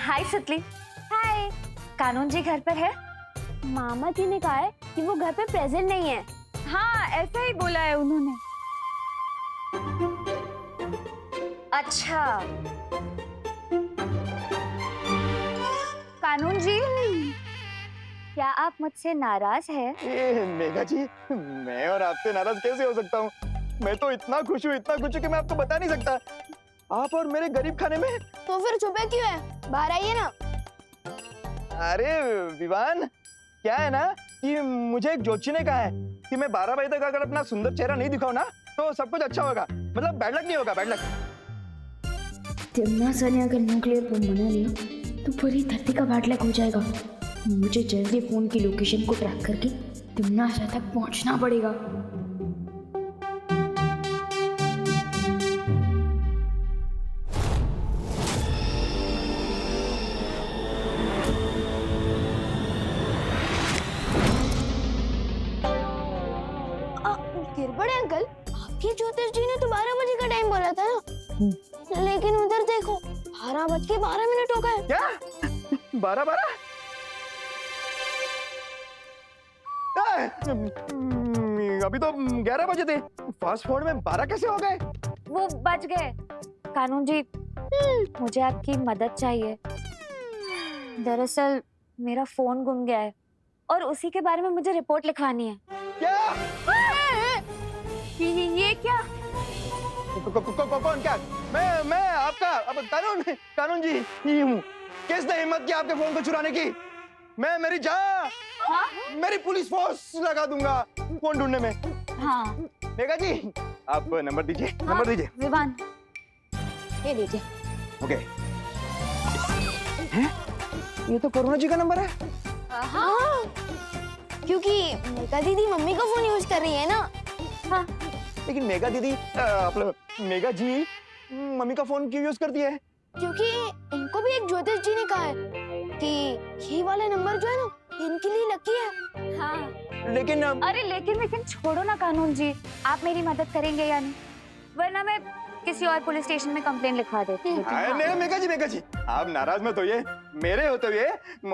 हाय सुतली। हाय। कानून जी घर पर है? मामा जी ने कहा है कि वो घर पे प्रेजेंट नहीं है। हाँ, ऐसा ही बोला है उन्होंने। अच्छा। कानून जी, क्या आप मुझसे नाराज हैं? मेघा जी, मैं और आपसे नाराज कैसे हो सकता हूँ? मैं तो इतना खुश हूँ कि मैं आपको बता नहीं सकता। आप और मेरे गरीब खाने में। तो फिर छुपे क्यों है? बाहर आइए ना। अरे विवान, क्या है ना कि मुझे एक ज्योतिषी ने कहा है कि मैं 12 बजे तक अगर अपना सुंदर चेहरा नहीं दिखाऊं ना तो सब कुछ अच्छा होगा। मतलब बैड लक नहीं होगा, बैड लक। तिम्ना सर ने अगर न्यूक्लियर बम बना लिया तो पूरी धरती का बैड लक हो जाएगा। मुझे जल्दी फोन की लोकेशन को ट्रैक करके तिम्ना सर तक पहुंचना पड़ेगा। गिरबड़े अंकल, आपके ज्योतिष जी ने तो 12 बजे का टाइम बोला था ना, लेकिन उधर देखो 12:12 हो गए। क्या 12? अभी तो 11 बजे थे। फास्ट फॉरवर्ड में 12 कैसे हो गए? वो बच गए। कानून जी, मुझे आपकी मदद चाहिए। दरअसल मेरा फोन गुम गया है और उसी के बारे में मुझे रिपोर्ट लिखवानी है। क्या? ये क्या? कौन? क्या? मैं आपका अब कानून जी ही हूँ। किसने हिम्मत की आपके फोन को चुराने की? मैं मेरी जान, मेरी पुलिस फोर्स लगा दूंगा फोन ढूंढने में। हाँ। मेघा जी, आप नंबर दीजिए। नंबर दीजिए। विवान, ये लीजिए। ओके। हैं? ये तो करुणा जी का नंबर है। हाँ, क्योंकि मेघा दीदी मम्मी का फोन यूज कर रही है ना। हाँ। लेकिन मेघा दीदी मेघा जी मम्मी का फोन क्यों यूज करती है? क्योंकि इनको भी एक ज्योतिष जी ने कहा है कि ये वाला नंबर जो है ना इनके लिए लकी है। हाँ। लेकिन अरे लेकिन छोड़ो ना कानून जी, आप मेरी मदद करेंगे या नहीं? वरना मैं किसी और पुलिस स्टेशन में कंप्लेंट लिखवा देती हूँ। नहीं मेघा जी, आप नाराज मत होइए। मेरे होते हुए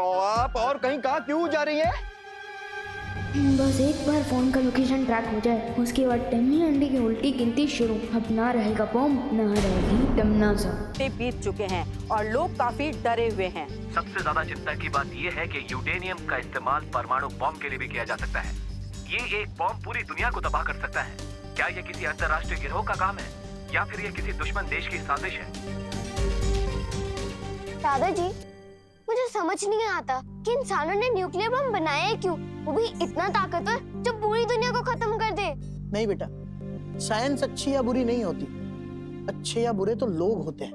आप और कहीं कहाँ क्यों जा रही हैं? बस एक बार फोन का लोकेशन ट्रैक हो जाए, उसके बाद टम्मी अंडे की उल्टी गिनती शुरू। अब ना रहेगा बम, ना रहेगी टमना सा। बीत चुके हैं और लोग काफी डरे हुए हैं। सबसे ज्यादा चिंता की बात यह है कि यूरेनियम का इस्तेमाल परमाणु बम के लिए भी किया जा सकता है। ये एक बम पूरी दुनिया को तबाह कर सकता है। क्या ये किसी अंतर्राष्ट्रीय गिरोह का काम है या फिर ये किसी दुश्मन देश की साजिश है? दादाजी, मुझे समझ नहीं आता कि इंसानों ने न्यूक्लियर बम बनाया है क्यों, वो भी इतना ताकतवर जो पूरी दुनिया को खत्म कर दे। नहीं बेटा, साइंस अच्छी या बुरी नहीं होती, अच्छे या बुरे तो लोग होते हैं।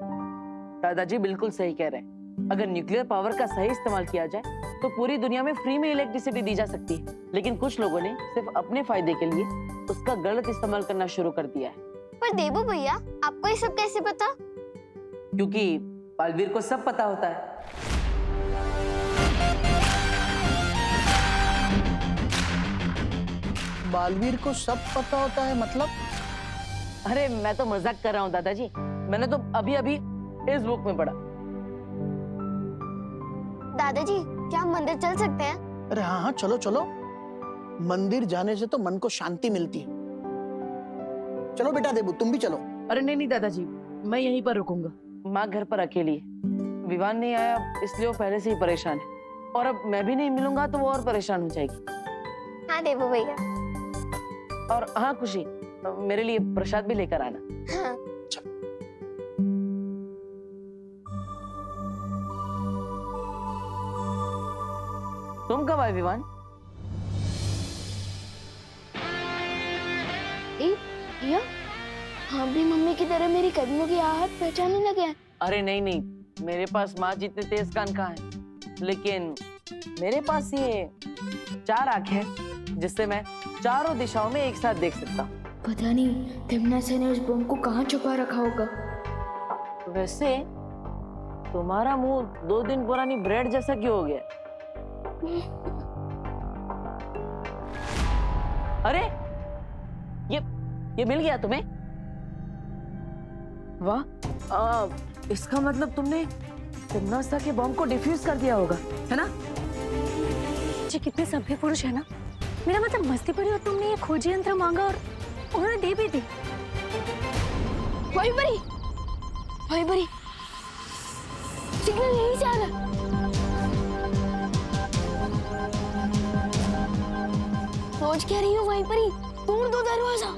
दादाजी बिल्कुल सही कह रहे हैं। अगर न्यूक्लियर पावर का सही इस्तेमाल किया जाए तो पूरी दुनिया में फ्री में इलेक्ट्रिसिटी दी जा सकती है। लेकिन कुछ लोगों ने सिर्फ अपने फायदे के लिए उसका गलत इस्तेमाल करना शुरू कर दिया है। पर देबू भैया, आपको ये सब कैसे पता? क्योंकि बालवीर को सब पता होता है। बालवीर को सब पता होता है मतलब? अरे मैं तो मजाक कर रहा हूँ दादाजी, मैंने तो अभी इस बुक में पढ़ा। दादाजी, क्या हम मंदिर चल सकते हैं? अरे हाँ, चलो। मंदिर जाने से तो मन को शांति मिलती है। चलो बेटा देबू, तुम भी चलो। अरे नहीं दादाजी, मैं यहीं पर रुकूंगा। माँ घर पर अकेली है, विवान नहीं आया इसलिए वो पहले से ही परेशान है, और अब मैं भी नहीं मिलूंगा तो वो और परेशान हो जाएगी। हाँ देबू भैया। और हाँ खुशी, मेरे लिए प्रसाद भी लेकर आना। हाँ। तुम कब आए विवान? भैया, हाँ भी मम्मी की तरह मेरी कदमों की आहट पहचानने लगे हैं। अरे नहीं, मेरे पास माँ जितने तेज कान कहाँ है, लेकिन मेरे पास ये 4 आंखें हैं जिससे मैं चारों दिशाओं में एक साथ देख सकता हूँ। पता नहीं तिम्ना सर ने उस बम को कहाँ छुपा रखा होगा। वैसे तुम्हारा मुंह 2 दिन पुरानी ब्रेड जैसा क्यों हो गया? अरे ये मिल गया तुम्हें? वाह, इसका मतलब तुमने तिम्नासा के बॉम्ब को डिफ्यूज कर दिया होगा, है ना? जी कितने सभ्य पुरुष है ना। मेरा मतलब मस्ती पड़ी और तुमने ये खोजी यंत्र मांगा और उन्होंने दे भी दी। वही बड़ी सिग्नल यहीं से आ रहा। सोच क्या रही हो वहीं पर ही? तोड़ दो दरवाजा।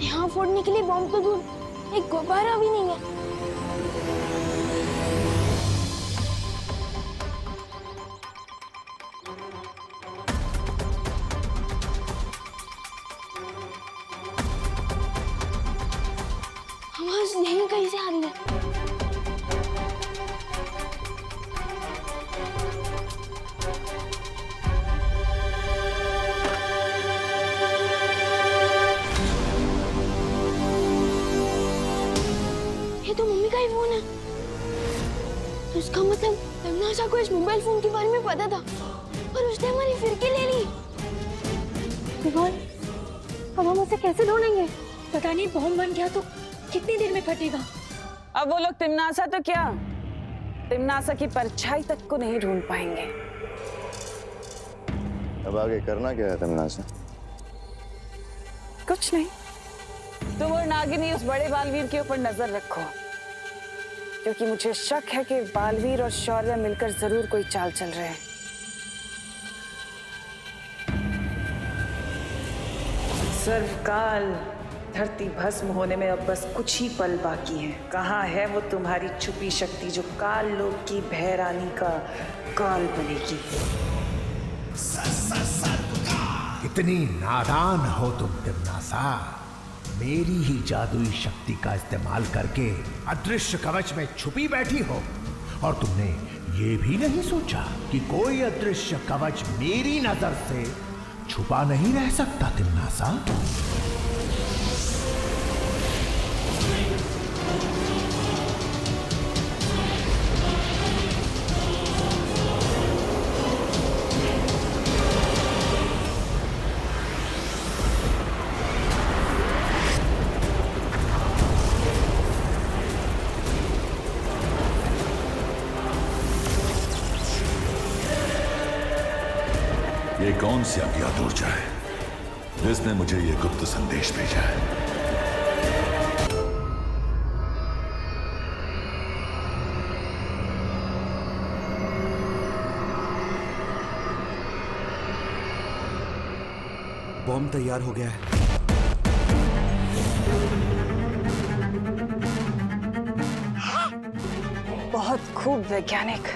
यहाँ फोड़ने के लिए बॉम्ब तो दूर, एक गुब्बारा भी नहीं है। आवाज यहीं कहीं से आ रही है। ये तो मम्मी का ही फोन है। तो इसका मतलब तिम्नासा को इस मोबाइल फोन के बारे में पता था और उसने हमारी फिरकी ले ली। विवान, अब हम उसे कैसे ढूंढेंगे? पता नहीं बॉम्ब बन गया तो कितनी देर में फटेगा। अब वो लोग तिम्नासा तो क्या, तिम्नासा की परछाई तक को नहीं ढूंढ पाएंगे। अब आगे करना क्या है तिम्नासा? कुछ नहीं, तुम और नागिनी उस बड़े बालवीर के ऊपर नजर रखो, क्योंकि मुझे शक है कि बालवीर और शौर्य मिलकर जरूर कोई चाल चल रहे हैं। सर्वकाल धरती भस्म होने में अब बस कुछ ही पल बाकी है। कहाँ है वो तुम्हारी छुपी शक्ति जो काल लोक की भैरानी का काल बनेगी? कितनी नादान हो तुम तिम्नासा। मेरी ही जादुई शक्ति का इस्तेमाल करके अदृश्य कवच में छुपी बैठी हो और तुमने ये भी नहीं सोचा कि कोई अदृश्य कवच मेरी नजर से छुपा नहीं रह सकता तिम्नासा। ये कौन सी अज्ञात ऊर्जा है जिसने मुझे ये गुप्त संदेश भेजा है? बॉम्ब तैयार हो गया है। बहुत खूब वैज्ञानिक,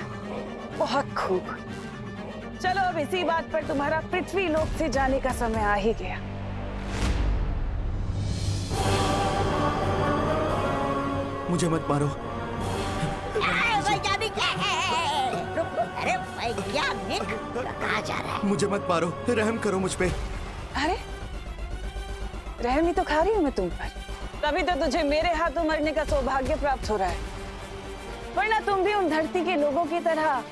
बहुत खूब। चलो अब इसी बात पर तुम्हारा पृथ्वी लोक से जाने का समय आ ही गया। मुझे मत मारो। अरे वैज्ञानिक कहाँ जा रहा है? मुझे मत मारो, रहम करो मुझ पे। अरे रहम ही तो खा रही हूँ मैं तुम पर, तभी तो तुझे मेरे हाथों मरने का सौभाग्य प्राप्त हो रहा है। वरना तुम भी उन धरती के लोगों की तरह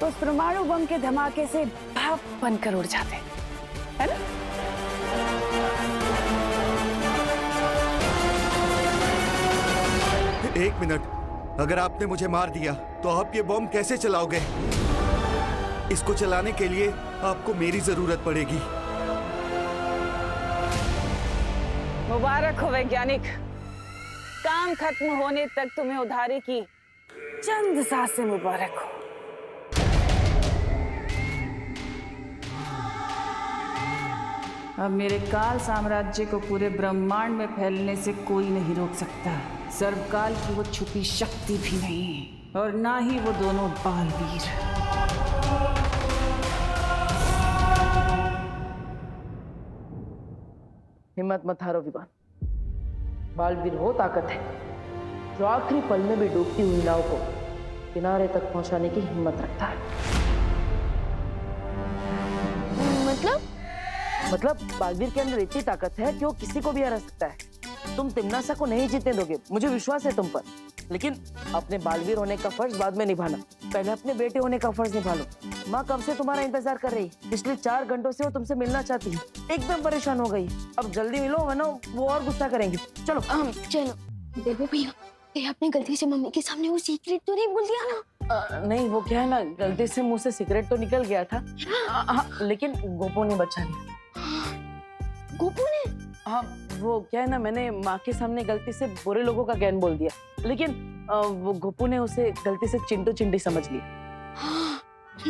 उस परमाणु बम के धमाके से भाप बनकर उड़ जाते, है ना? एक मिनट, अगर आपने मुझे मार दिया तो आप ये बॉम्ब कैसे चलाओगे? इसको चलाने के लिए आपको मेरी जरूरत पड़ेगी। मुबारक हो वैज्ञानिक, काम खत्म होने तक तुम्हें उधारे की चंद सांसें मुबारक हो। अब मेरे काल साम्राज्य को पूरे ब्रह्मांड में फैलने से कोई नहीं रोक सकता। सर्वकाल की वो छुपी शक्ति भी नहीं, और ना ही वो दोनों बालवीर। हिम्मत मत हारो विवान। बालवीर वो ताकत है जो आखिरी पल में भी डूबती हुई नाव को किनारे तक पहुंचाने की हिम्मत रखता है। मतलब बालवीर के अंदर इतनी ताकत है कि वो किसी को भी हरा सकता है। तुम तिम्नासा को नहीं जीतने दोगे, मुझे विश्वास है तुम पर। लेकिन अपने बालवीर होने का फर्ज बाद में निभाना, पहले अपने बेटे होने का फर्ज निभा लो। माँ कब से तुम्हारा इंतजार कर रही, पिछले 4 घंटों से वो तुमसे मिलना चाहती है, एकदम परेशान हो गई। अब जल्दी मिलो वरना वो और गुस्सा करेंगे। चलो चलो। देबू भैया, ये आपने गलती से मम्मी के सामने वो सीक्रेट तो नहीं बोल दिया ना? नहीं, वो क्या है ना, गलती से मुंह से सिगरेट तो निकल गया था। लेकिन गोपू ने बचा लिया। गोपू ने? हाँ, वो क्या है ना, मैंने माँ के सामने गलती से बुरे लोगों का ज्ञान बोल दिया, लेकिन वो गोपू ने उसे गलती से चिंटू चिंटी समझ लिया। हाँ,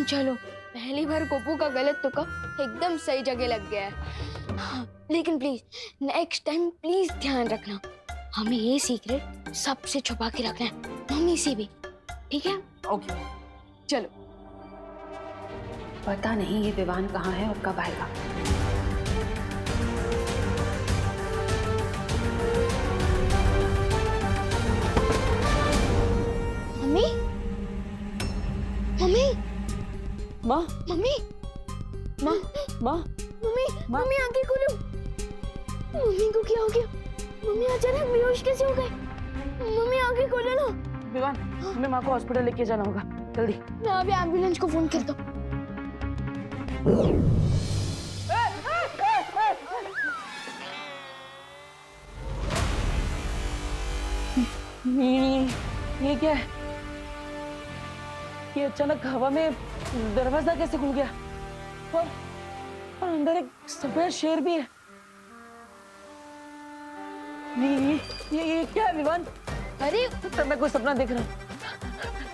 चलो पहली बार गोपू का गलत तुक्का एकदम सही जगह लग गया है। हाँ, लेकिन प्लीज नेक्स्ट टाइम प्लीज ध्यान रखना, हमें ये सीक्रेट सबसे छुपा के रखना है, मम्मी से भी, ठीक है? ओके चलो। पता नहीं ये विवान कहाँ है और कब आएगा। मम्मी, मम्मी, माँ, मम्मी, माँ, माँ, मम्मी, मम्मी आंखें खोलो। मम्मी को क्या हो गया? मम्मी अचानक बेहोश कैसे हो गए? मम्मी आंखें खोलो ना। विवान, हमें माँ को हॉस्पिटल लेके जाना होगा, जल्दी। मैं अभी एम्बुलेंस को फोन करता हूँ। ये क्या है? ये अचानक हवा में दरवाजा कैसे खुल गया? और अंदर एक सफेद शेर भी है। ये क्या है विवान? अरे तो मैं कोई सपना देख रहा हूँ।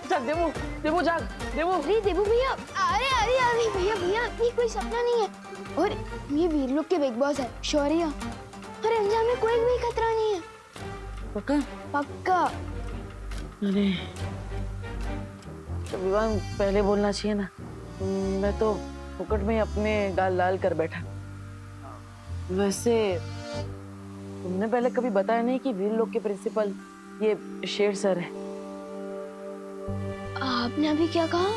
जाग देवू, देवू जाग, देवू। अरे देवू भैया, अरे अरे अरे भैया भैया, ये कोई सपना नहीं है, और ये वीर लोग के बिग बॉस है शौर्य, और अंजाम में कोई भी खतरा नहीं है। पक्का? पक्का। अरे तो विवान पहले बोलना चाहिए ना, मैं तो फुकट में अपने गाल लाल कर बैठा। वैसे तुमने पहले कभी बताया नहीं कि वीर लोग के प्रिंसिपल ये शेर सर है। आपने अभी क्या कहा?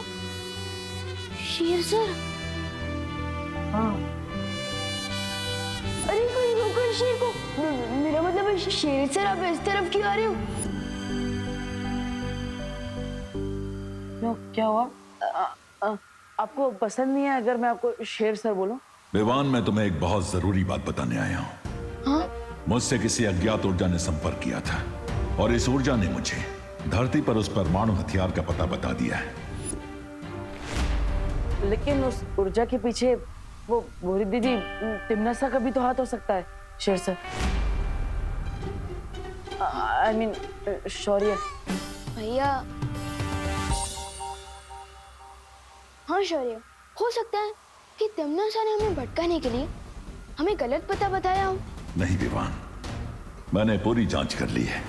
शेर सर? हाँ। अरे कोई रोको शेर को, मेरा मतलब है शेर सर आप इस तरफ क्यों आ रहे हो? क्यों, क्या हुआ? आपको पसंद नहीं है अगर मैं आपको शेर सर बोलूं? विवान, मैं तुम्हें एक बहुत जरूरी बात बताने आया हूँ। हाँ? मुझसे किसी अज्ञात ऊर्जा ने संपर्क किया था और इस ऊर्जा ने मुझे धरती पर उस परमाणु हथियार का पता बता दिया है। लेकिन उस ऊर्जा के पीछे वो भूरी दीदी तिमनसा का भी तो हाथ हो सकता है शेर सर। I mean, शौर्य। भैया, हाँ शौर्य, हो सकता है कि तिमनसा ने हमें भटकाने के लिए हमें गलत पता बताया हो। नहीं विवान, मैंने पूरी जांच कर ली है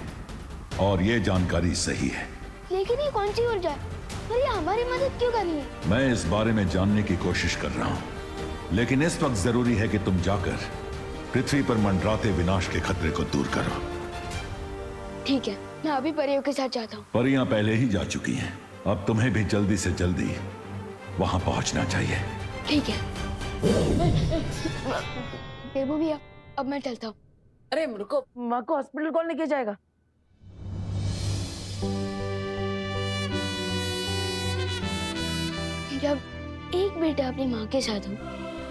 और ये जानकारी सही है। लेकिन ये कौन सी ऊर्जा है और ये हमारी मदद क्यों कर रही है? मैं इस बारे में जानने की कोशिश कर रहा हूँ, लेकिन इस वक्त जरूरी है कि तुम जाकर पृथ्वी पर मंडराते विनाश के खतरे को दूर करो। ठीक है, मैं अभी परियों के साथ जाता हूँ। परियां पहले ही जा चुकी हैं, अब तुम्हें भी जल्दी से जल्दी वहां पहुंचना चाहिए। ठीक है। देवू भैया, अब मैं चलता हूँ। अरे रुको, माँ को हॉस्पिटल कौन लेके जाएगा? जब एक बेटा अपनी माँ के साथ हो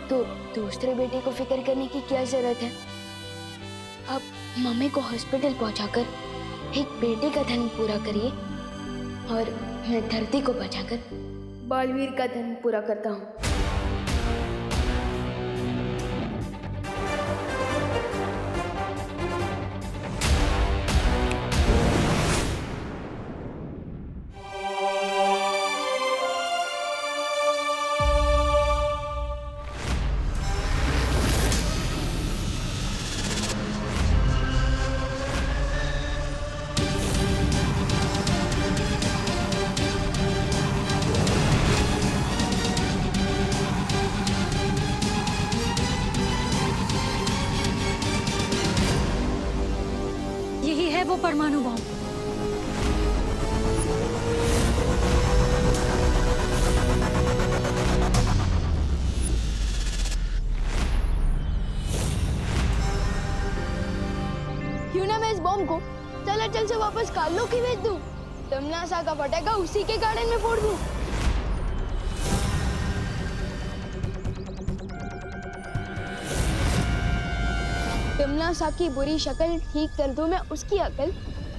तो दूसरे बेटे को फिक्र करने की क्या जरूरत है? अब मम्मी को हॉस्पिटल पहुंचाकर एक बेटे का धर्म पूरा करिए और मैं धरती को बचाकर बालवीर का धर्म पूरा करता हूँ। यही है वो परमाणु बम। क्यों ना मैं इस बॉम्ब को चल जंगल से वापस काल्लो की भेज दूं? तमनासा का पटाखा उसी के गार्डन में फोड़ दूं? तमनासा की बुरी शक्ल ठीक कर दूं मैं उसकी अकल।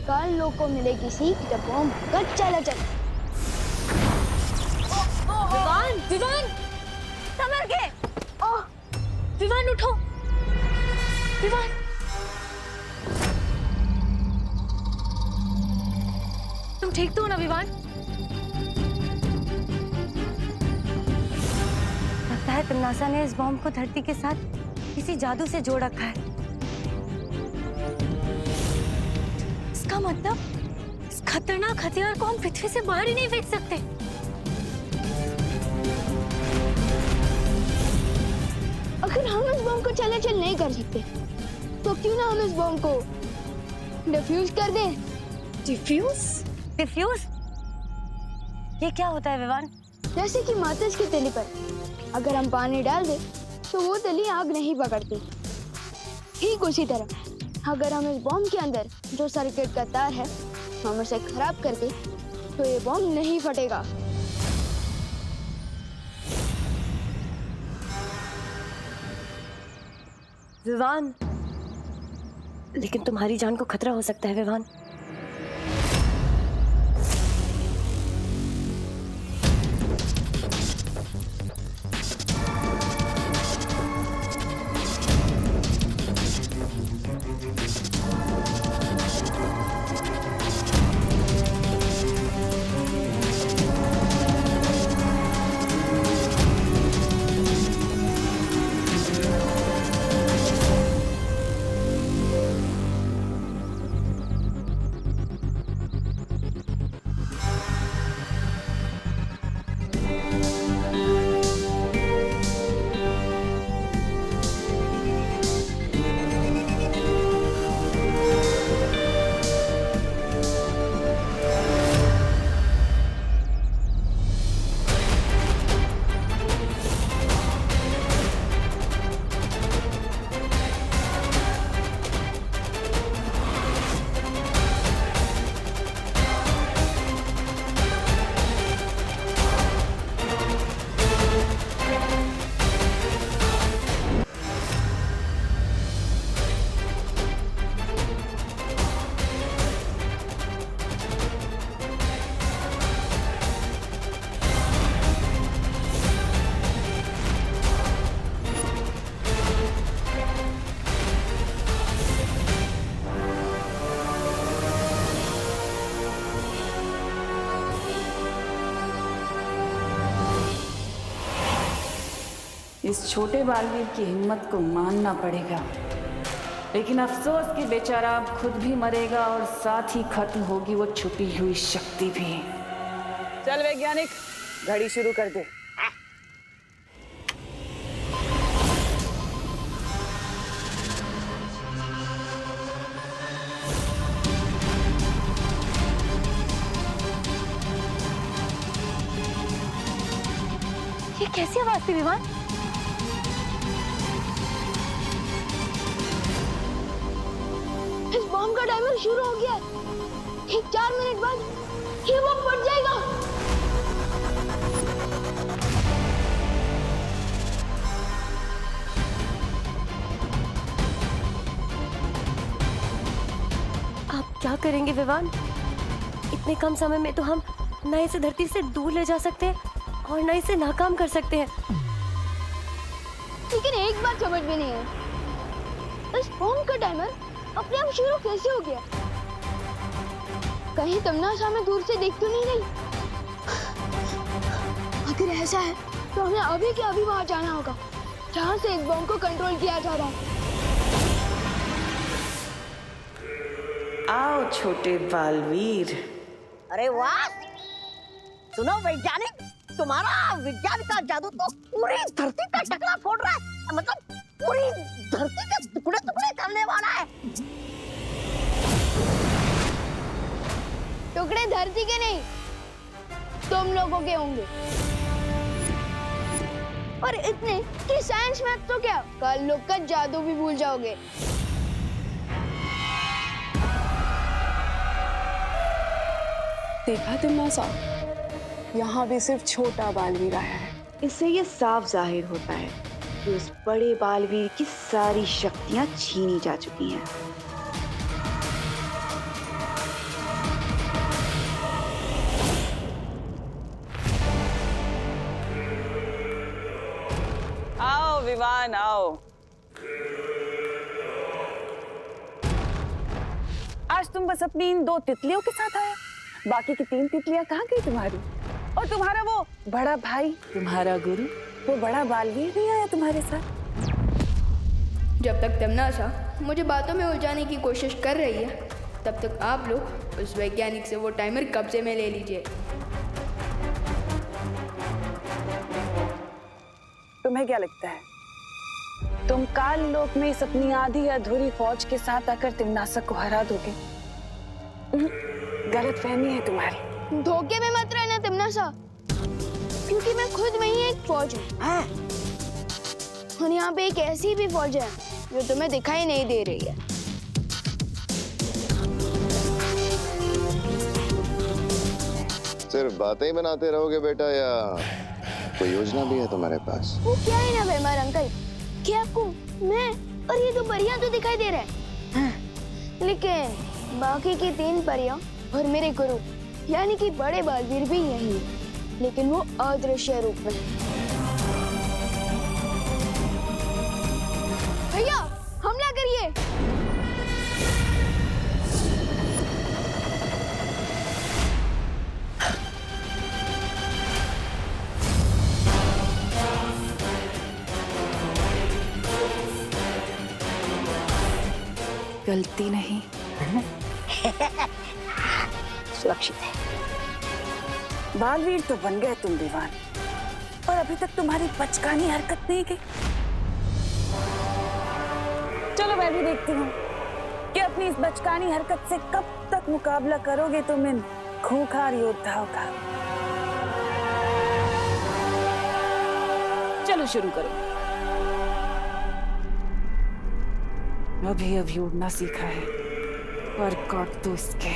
काल्लो को मिलेगी सीख जब बॉम्ब कट चला चल। विवान, विवान, संभल के। विवान उठो, विवान। तुम ठीक तो हो ना विवान? लगता है तमनासा ने इस बॉम्ब को धरती के साथ किसी जादू से जोड़ रखा है। इसका मतलब इस खतरनाक हथियार को हम पृथ्वी से बाहर ही नहीं फेंक सकते। अगर हम इस बॉम्ब को चलाचल नहीं कर सकते तो क्यों ना हम इस बॉम्ब को डिफ्यूज कर दें? डिफ्यूज? डिफ्यूज? ये क्या होता है विवान? जैसे कि माचिस की तिली पर अगर हम पानी डाल दें तो वो तिली आग नहीं पकड़ती। ठीक उसी तरह अगर हम इस बॉम्ब के अंदर जो सर्किट का तार है हम उसे खराब कर दें तो ये बॉम्ब नहीं फटेगा। विवान, लेकिन तुम्हारी जान को खतरा हो सकता है विवान। इस छोटे बालवीर की हिम्मत को मानना पड़ेगा, लेकिन अफसोस कि बेचारा अब खुद भी मरेगा और साथ ही खत्म होगी वो छुपी हुई शक्ति भी। चल वैज्ञानिक, घड़ी शुरू कर दे। ये कैसी आवाज थी विवान? इस बॉम्ब का टाइमर शुरू हो गया। ठीक 4 मिनट बाद ये बॉम्ब फट जाएगा। आप क्या करेंगे विवान? इतने कम समय में तो हम न इसे धरती से दूर ले जा सकते हैं और न इसे नाकाम कर सकते हैं। लेकिन एक बात समझ में नहीं है, इस बॉम्ब का टाइमर अपने आप शुरू कैसे हो गया? कहीं तमनासा हमें दूर से देख तो नहीं रही? अगर ऐसा है तो हमें अभी के अभी वहां जाना होगा जहां से इस बॉम्ब को कंट्रोल किया जा रहा है। आओ छोटे बालवीर। अरे वाह! सुनो वैज्ञानिक, तुम्हारा विज्ञान का जादू तो पूरी धरती का टकरा फोड़ रहा है। मतलब पूरी धरती के टुकड़े टुकड़े करने वाला है। टुकड़े धरती के नहीं, तुम लोगों के होंगे। और इतने कि साइंस मैथ तो क्या, कल लोग का जादू भी भूल जाओगे। देखा तुमने साहब, यहाँ भी सिर्फ छोटा बालवीर आया है। इससे ये साफ जाहिर होता है कि उस बड़े बालवीर की सारी शक्तियां छीनी जा चुकी हैं। आओ विवान आओ। आज तुम बस अपनी इन 2 तितलियों के साथ आए, बाकी की 3 तितलियां कहाँ गई तुम्हारी? और तुम्हारा वो बड़ा भाई, तुम्हारा गुरु, वो बड़ा बालवीर नहीं आया तुम्हारे साथ? जब तक तमन्ना मुझे बातों में उलझाने की कोशिश कर रही है, तब तक आप लोग उस वैज्ञानिक से वो टाइमर कब्जे में ले लीजिए। तुम्हें क्या लगता है तुम काल लोक में इस अपनी आधी अधूरी फौज के साथ आकर तिमनासक को हरा दोगे? गलत फहमी है तुम्हारी। धोखे में मत रहना तिमनासा, क्योंकि मैं खुद में ही एक फौज हूँ। और यहाँ पे एक ऐसी भी फौज है जो तुम्हें दिखाई नहीं दे रही है। सिर्फ बातें ही बनाते रहोगे बेटा, या कोई योजना भी है तुम्हारे पास? वो क्या है ना बेमार अंकल, कि आपको मैं और ये 2 परियां तो दिखाई दे रहे हैं, लेकिन बाकी की 3 परियां और मेरे गुरु यानी कि बड़े बालवीर भी यही है, लेकिन वो अदृश्य रूप में। भैया हमला करिए। गलती नहीं, सुरक्षित है। बालवीर तो बन गए तुम दीवान, और अभी तक तुम्हारी बचकानी हरकत नहीं की। चलो मैं भी देखती हूँ कि अपनी इस बचकानी हरकत से कब तक मुकाबला करोगे तुम इन खूंखार योद्धाओं का। चलो शुरू करो। अभी अभी उड़ना सीखा है, पर काट दो इसके।